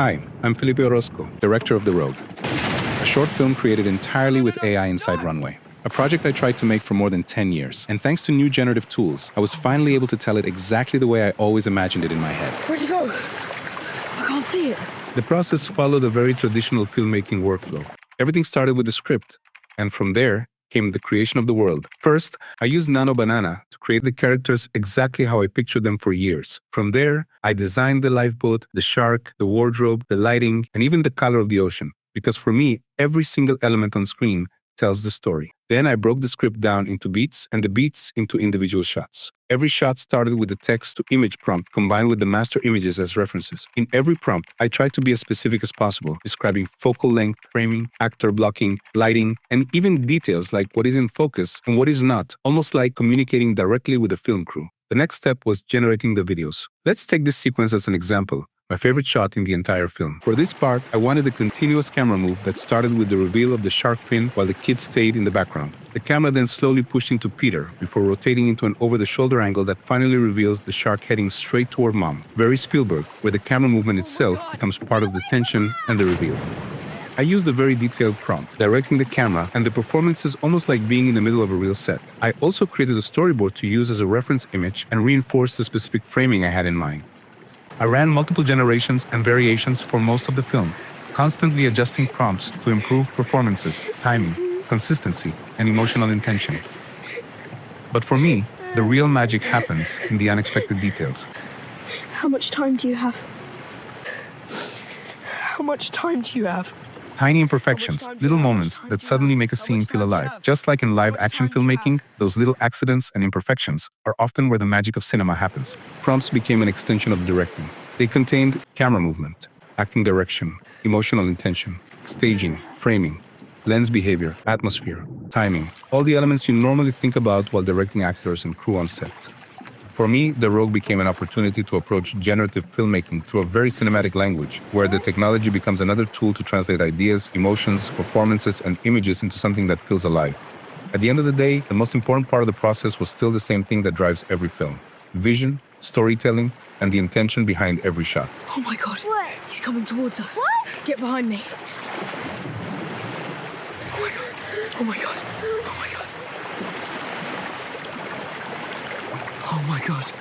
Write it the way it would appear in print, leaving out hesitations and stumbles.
Hi, I'm Felipe Orozco, director of The Rogue, a short film created entirely with AI inside Runway. A project I tried to make for more than 10 years, and thanks to new generative tools, I was finally able to tell it exactly the way I always imagined it in my head. Where'd you go? I can't see it. The process followed a very traditional filmmaking workflow. Everything started with the script, and from there came the creation of the world. First, I used Nano Banana to create the characters exactly how I pictured them for years. From there, I designed the lifeboat, the shark, the wardrobe, the lighting, and even the color of the ocean. Because for me, every single element on screen tells the story. Then I broke the script down into beats and the beats into individual shots. Every shot started with the text-to-image prompt combined with the master images as references. In every prompt, I tried to be as specific as possible, describing focal length, framing, actor blocking, lighting, and even details like what is in focus and what is not, almost like communicating directly with the film crew. The next step was generating the videos. Let's take this sequence as an example. My favorite shot in the entire film. For this part, I wanted a continuous camera move that started with the reveal of the shark fin while the kids stayed in the background. The camera then slowly pushed into Peter before rotating into an over-the-shoulder angle that finally reveals the shark heading straight toward Mom. Very Spielberg, where the camera movement itself becomes part of the tension and the reveal. I used a very detailed prompt, directing the camera, and the performance is almost like being in the middle of a real set. I also created a storyboard to use as a reference image and reinforce the specific framing I had in mind. I ran multiple generations and variations for most of the film, constantly adjusting prompts to improve performances, timing, consistency, and emotional intention. But for me, the real magic happens in the unexpected details. How much time do you have? How much time do you have? Tiny imperfections, little moments that suddenly make a scene feel alive. Just like in live-action filmmaking, those little accidents and imperfections are often where the magic of cinema happens. Prompts became an extension of directing. They contained camera movement, acting direction, emotional intention, staging, framing, lens behavior, atmosphere, timing, all the elements you normally think about while directing actors and crew on set. For me, The Rogue became an opportunity to approach generative filmmaking through a very cinematic language, where the technology becomes another tool to translate ideas, emotions, performances, and images into something that feels alive. At the end of the day, the most important part of the process was still the same thing that drives every film: vision, storytelling, and the intention behind every shot. Oh my God. What? He's coming towards us. What? Get behind me. Oh my God. Oh my God. Oh my God. Oh my God.